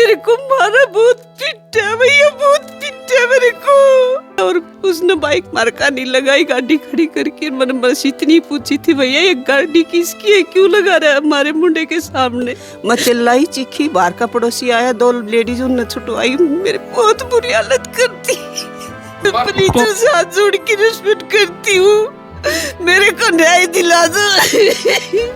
मेरे को मारा, बहुत पीटा भैया, बहुत पीटा मेरे को। और उसने बाइक मार्का नहीं लगाई, गाड़ी खड़ी करके। मैंने बस इतनी पूछी थी, भैया ये गाड़ी किसकी है, क्यों लगा रहा है हमारे मुंडे के सामने। मैं चिल्लाई चीखी, बाहर का पड़ोसी आया, 2 लेडीज उन्हें छुटवाई। मेरे बहुत बुरी हालत करती। प्लीज उसे हाथ जोड़ के रिस्पेक्ट करती हूँ, मेरे को न्याय दिला दो।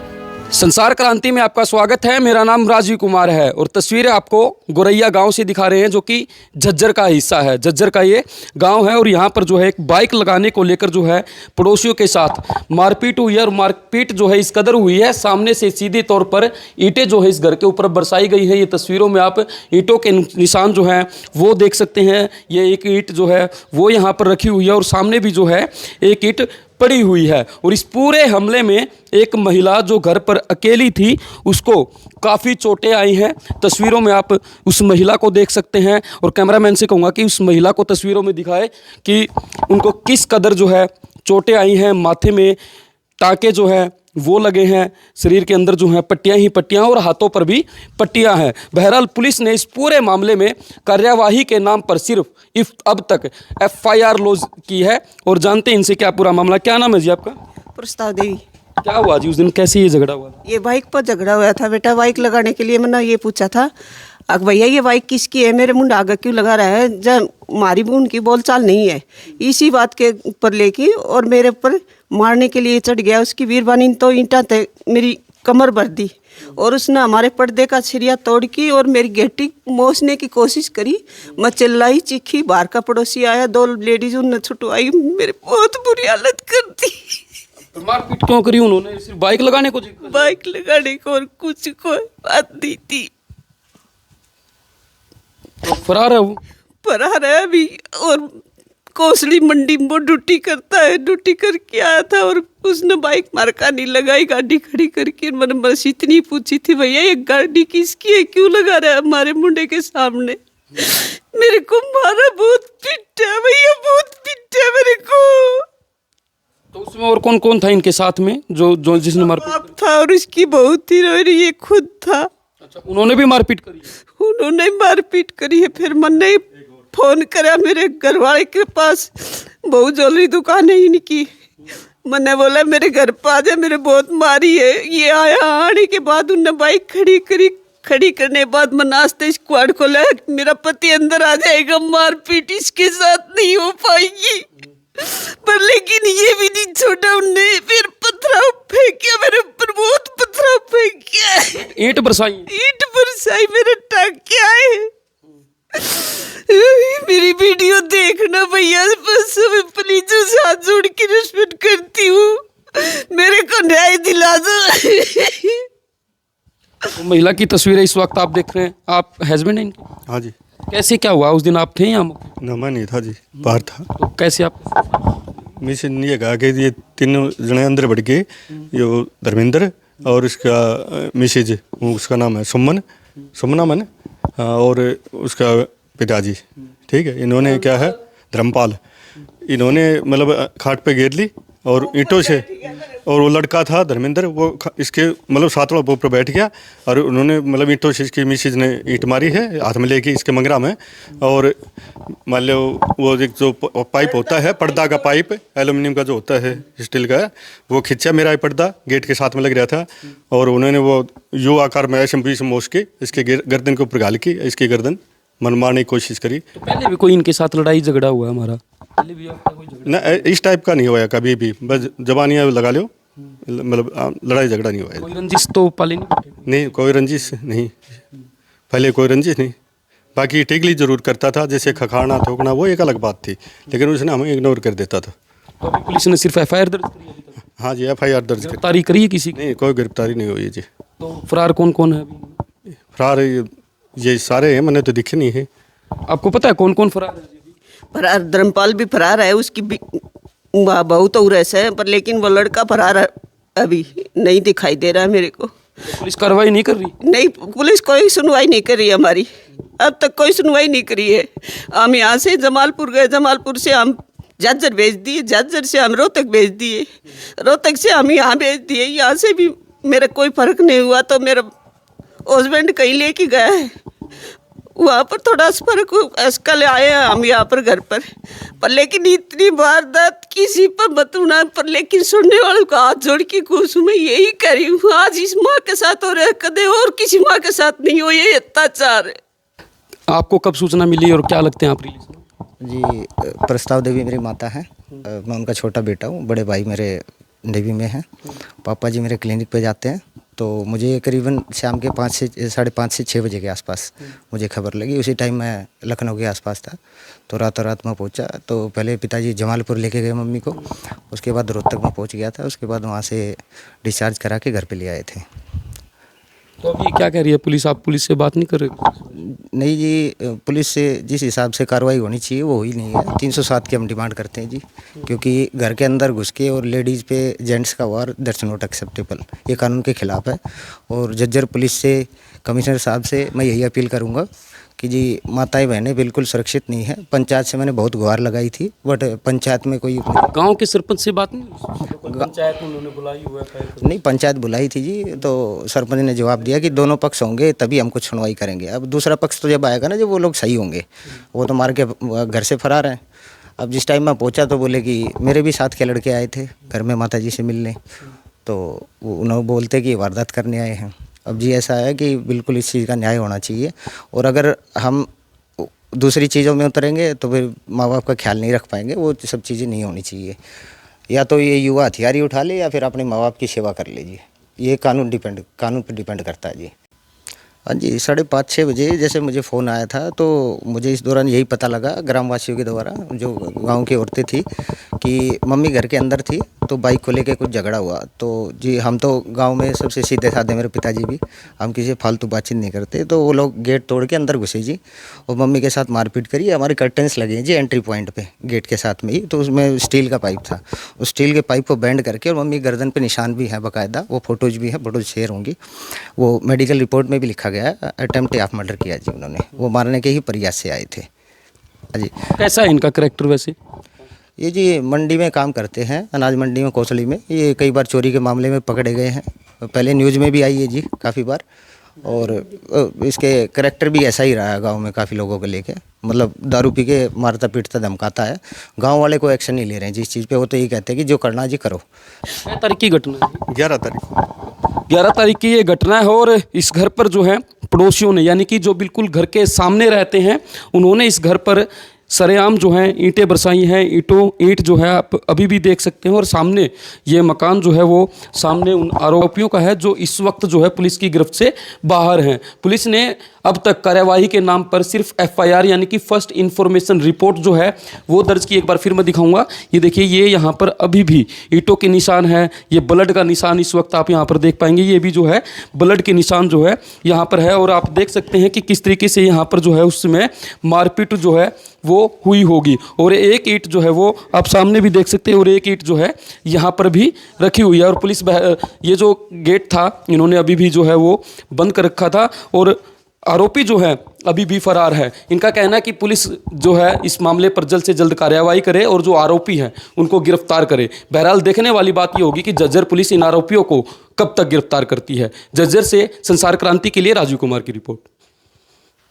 संसार क्रांति में आपका स्वागत है। मेरा नाम राजीव कुमार है और तस्वीरें आपको गोरैया गांव से दिखा रहे हैं, जो कि झज्जर का हिस्सा है। झज्जर का ये गांव है और यहाँ पर जो है एक बाइक लगाने को लेकर जो है पड़ोसियों के साथ मारपीट हुई है। और मारपीट जो है इस कदर हुई है, सामने से सीधे तौर पर ईंटें जो है इस घर के ऊपर बरसाई गई है। ये तस्वीरों में आप ईंटों के निशान जो हैं वो देख सकते हैं। ये एक ईंट जो है वो यहाँ पर रखी हुई है और सामने भी जो है एक ईंट पड़ी हुई है। और इस पूरे हमले में एक महिला जो घर पर अकेली थी, उसको काफ़ी चोटें आई हैं। तस्वीरों में आप उस महिला को देख सकते हैं और कैमरामैन से कहूँगा कि उस महिला को तस्वीरों में दिखाए कि उनको किस कदर जो है चोटें आई हैं। माथे में टाँके जो है वो लगे हैं, शरीर के अंदर जो है पट्टियां ही पट्टियां और हाथों पर भी पट्टियां हैं। बहरहाल पुलिस ने इस पूरे मामले में कार्यवाही के नाम पर सिर्फ अब तक FIR लॉन्च की है। और जानते हैं इनसे क्या पूरा मामला। क्या नाम है जी आपका? प्रस्ताव देवी। क्या हुआ जी उस दिन, कैसे ये झगड़ा हुआ? ये बाइक पर झगड़ा हुआ था बेटा। बाइक लगाने के लिए मैंने ये पूछा था, अब भैया ये बाइक किसकी है, मेरे मुंडा आगे क्यों लगा रहा है, जब हमारी भी उनकी बोलचाल नहीं है। इसी बात के ऊपर लेके और मेरे ऊपर मारने के लिए चढ़ गया। उसकी वीरबानी तो ईंटा ते मेरी कमर भर दी और उसने हमारे पर्दे का छिरिया तोड़ की और मेरी गेटी मोचने की कोशिश करी। मैं चिल्लाई चीखी, बाहर का पड़ोसी आया, 2 लेडीज उन्हें छुटवाई। मेरे बहुत बुरी हालत कर दी। तो मारपीट क्यों करी उन्होंने? सिर्फ बाइक लगाने को? बाइक लगाने को और कुछ को बात नहीं थी। तो फरार है वो? फरार है अभी। और कोसली मंडी में ड्यूटी करता है, ड्यूटी करके आया था और उसने बाइक मार्का नहीं लगाई, गाड़ी खड़ी करके। मैंने बस इतनी पूछी थी, भैया ये गाड़ी किसकी है, क्यों लगा रहा है हमारे मुंडे के सामने। मेरे को मारा, बहुत पीटा भैया, बहुत पीटा मेरे को। तो उसमें और कौन कौन था इनके साथ में जो जिसने मारपीट बाप था और इसकी बहू थी और ये खुद था। अच्छा, उन्होंने भी मारपीट करी? उन्होंने मारपीट करी है। फिर मैंने फोन करा मेरे घर वाले के पास, बहुत ज्वेलरी दुकान है इनकी। मैंने बोला मेरे घर पर आ जा, मेरे बहुत मारी है। ये आया, आने के बाद उन्होंने बाइक खड़ी करी। खड़ी करने के बाद मैं नाश्ते स्क्वाड को लाया, मेरा पति अंदर आ जाएगा, मारपीट इसके साथ नहीं हो पाएगी। पर लेकिन ये भी नहीं छोड़ा उनने। फिर पथराव फेंकिया मेरे ऊपर, बहुत पथराव फेंकिया। ईंट बरसाई? ईंट बरसाई, मेरे टाँके आए। मेरी वीडियो देखना भैया, बस प्लीज उसे हाथ जोड़ के रिस्पेक्ट करती हूँ, मेरे को न्याय दिला दो। तो महिला की तस्वीरें इस वक्त आप देख रहे हैं। आप हस्बैंड हैं इनके? हाँ जी। कैसे क्या हुआ उस दिन, आप थे यहाँ? ना मैं नहीं था जी, बाहर था। तो कैसे आप? मिशन ये कहा कि ये 3 जने अंदर बढ़ के, ये धर्मेंद्र और उसका मिसेज, उसका नाम है सुमना मन, और उसका पिताजी, ठीक है। इन्होंने क्या है, धर्मपाल, इन्होंने मतलब खाट पे घेर ली और ईंटों से, और वो लड़का था धर्मेंद्र, वो इसके मतलब 7वां पर बैठ गया और उन्होंने मतलब ईंटों से इसकी मिसेज ने ईंट मारी है हाथ में लेके इसके मंगरा में। और मान लो वो एक जो पाइप होता है, पर्दा का पाइप, एल्युमिनियम का जो होता है, स्टील का, वो खिंचा मेरा पर्दा गेट के साथ में लग रहा था। और उन्होंने वो यू आकार में ऐसे बीच में के इसके गर्दन के ऊपर घाल की इसकी गर्दन मनमारने की कोशिश करी। तो पहले भी कोई इनके साथ लड़ाई झगड़ा हुआ हमारा? पहले भी आपका कोई झगड़ा? ना, इस टाइप का नहीं हुआ कभी भी, बस जबानियाँ लगा लो, मतलब लड़ाई झगड़ा नहीं हुआ। कोई रंजिश तो पाले नहीं, कोई रंजिश नहीं, पहले कोई रंजिश नहीं। बाकी टिगली जरूर करता था, जैसे खखाना ठोकना, वो एक अलग बात थी, लेकिन उसने हमें इग्नोर कर देता था। तो अभी पुलिस ने सिर्फ FIR दर्ज करी है? हाँ जी, FIR दर्ज करी। गिरफ्तारी करी है किसी की? नहीं, कोई गिरफ्तारी नहीं हुई जी। तो फरार कौन कौन है अभी? फरार ये सारे हैं, मैंने तो दिखे नहीं है। आपको पता है कौन कौन फरार है? फरार धर्मपाल भी फरार है, उसकी बहू तो उरस है, पर लेकिन वो लड़का फरार अभी नहीं दिखाई दे रहा है मेरे को। पुलिस कार्रवाई नहीं कर रही? नहीं, पुलिस कोई सुनवाई नहीं कर रही हमारी, अब तक कोई सुनवाई नहीं करी है। हम यहाँ से जमालपुर गए, जमालपुर से हम झज्जर भेज दिए, झज्जर से हम रोहतक भेज दिए, रोहतक से हम यहाँ भेज दिए। यहाँ से भी मेरा कोई फर्क नहीं हुआ। तो मेरा हस्बैंड कहीं लेके गया है, वहाँ पर थोड़ा सा फर्क आजकल आए हैं हम यहाँ पर घर पर लेकिन इतनी वारदात किसी पर मत होना पर, लेकिन सुनने वालों का हाथ जोड़ के खुश हूँ। मैं यही कह रही हूँ, आज इस माँ के साथ हो रहा है, कदे और किसी माँ के साथ नहीं हो, ये अत्याचार है। आपको कब सूचना मिली और क्या लगते हैं आप रिलेशन? जी, प्रस्ताव देवी मेरी माता है, मैं उनका छोटा बेटा हूँ। बड़े भाई मेरे नेवी में हैं, पापा जी मेरे क्लिनिक पे जाते हैं। तो मुझे करीबन शाम के 5 से 6 बजे के आसपास मुझे खबर लगी। उसी टाइम मैं लखनऊ के आसपास था, तो रातों रात मैं पहुंचा। तो पहले पिताजी जमालपुर लेके गए मम्मी को, उसके बाद रोहतक में पहुंच गया था, उसके बाद वहाँ से डिस्चार्ज करा के घर पे ले आए थे। तो अभी क्या कह रही है पुलिस? आप पुलिस से बात नहीं कर रहे? नहीं जी, पुलिस से जिस हिसाब से कार्रवाई होनी चाहिए वो हुई नहीं है। 307 की हम डिमांड करते हैं जी, क्योंकि घर के अंदर घुस के और लेडीज़ पे जेंट्स का वार दैट्स नॉट एक्सेप्टेबल, ये कानून के खिलाफ है। और जज्जर पुलिस से, कमिश्नर साहब से मैं यही अपील करूँगा कि जी माताएं बहनें बिल्कुल सुरक्षित नहीं है। पंचायत से मैंने बहुत गुहार लगाई थी, बट पंचायत में कोई गांव के सरपंच से बात नहीं? पंचायत में उन्होंने बुलाई हुआ है? नहीं, पंचायत बुलाई थी जी, तो सरपंच ने जवाब दिया कि दोनों पक्ष होंगे तभी हम कुछ सुनवाई करेंगे। अब दूसरा पक्ष तो जब आएगा ना, जब वो लोग सही होंगे, वो तो मार के घर से फरार हैं। अब जिस टाइम मैं पहुंचा तो बोले कि मेरे भी साथ के लड़के आए थे घर में माता जी से मिलने, तो वो उन्होंने बोलते कि वारदात करने आए हैं। अब जी ऐसा है कि बिल्कुल इस चीज़ का न्याय होना चाहिए, और अगर हम दूसरी चीज़ों में उतरेंगे तो फिर माँ बाप का ख्याल नहीं रख पाएंगे। वो सब चीज़ें नहीं होनी चाहिए। या तो ये युवा हथियार ही उठा ले या फिर अपने माँ बाप की सेवा कर लीजिए। ये कानून पर डिपेंड करता है जी। हाँ जी, 5:30-6 बजे जैसे मुझे फ़ोन आया था, तो मुझे इस दौरान यही पता लगा ग्रामवासियों के द्वारा, जो गांव की औरतें थी, कि मम्मी घर के अंदर थी तो बाइक को लेके कुछ झगड़ा हुआ। तो जी हम तो गांव में सबसे सीधे साधे, मेरे पिताजी भी, हम किसी फालतू बातचीत नहीं करते। तो वो लोग गेट तोड़ के अंदर घुसे जी, और मम्मी के साथ मारपीट करी। हमारे कर्टन्स लगे हैं जी एंट्री पॉइंट पे गेट के साथ में ही, तो उसमें स्टील का पाइप था। उस स्टील के पाइप को बेंड करके, और मम्मी गर्दन पे निशान भी है बाकायदा, वो फोटोज भी हैं, फोटोज शेयर होंगी। वो मेडिकल रिपोर्ट में भी लिखा गया है, अटेम्प्ट ऑफ मर्डर किया जी उन्होंने, वो मारने के ही प्रयास से आए थे जी। कैसा है इनका करैक्टर वैसे? ये जी मंडी में काम करते हैं, अनाज मंडी में, कोसली में। ये कई बार चोरी के मामले में पकड़े गए हैं, पहले न्यूज़ में भी आई है जी काफ़ी बार। और इसके करैक्टर भी ऐसा ही रहा है गांव में, काफ़ी लोगों को लेके, मतलब दारू पी के मारता पीटता धमकाता है। गांव वाले को एक्शन नहीं ले रहे हैं जिस चीज़ पे, वो तो यही कहते हैं कि जो करना जी करो। क्या तारीख की घटना है? 11 तारीख 11 तारीख की ये घटना है। और इस घर पर जो है पड़ोसियों ने, यानी कि जो बिल्कुल घर के सामने रहते हैं, उन्होंने इस घर पर सरेआम जो है ईंटें बरसाई हैं। ईंट जो है आप अभी भी देख सकते हैं। और सामने ये मकान जो है वो सामने उन आरोपियों का है जो इस वक्त जो है पुलिस की गिरफ्त से बाहर हैं। पुलिस ने अब तक कार्यवाही के नाम पर सिर्फ FIR यानी कि फर्स्ट इन्फॉर्मेशन रिपोर्ट जो है वो दर्ज की। एक बार फिर मैं दिखाऊंगा, ये देखिए, ये यहाँ पर अभी भी ईंटों के निशान है, ये ब्लड का निशान इस वक्त आप यहाँ पर देख पाएंगे। ये भी जो है ब्लड के निशान जो है यहाँ पर है। और आप देख सकते हैं कि किस तरीके से यहाँ पर जो है उसमें मारपीट जो है वो हुई होगी। और एक ईंट जो है वो आप सामने भी देख सकते हैं, और एक ईंट जो है यहाँ पर भी रखी हुई है। और पुलिस ये जो गेट था इन्होंने अभी भी जो है वो बंद कर रखा था। और आरोपी जो है अभी भी फरार है। इनका कहना है कि पुलिस जो है इस मामले पर जल्द से जल्द कार्रवाई करे और जो आरोपी हैं उनको गिरफ्तार करे। बहरहाल देखने वाली बात ये होगी कि जज्जर पुलिस इन आरोपियों को कब तक गिरफ्तार करती है। जज्जर से संसार क्रांति के लिए राजीव कुमार की रिपोर्ट।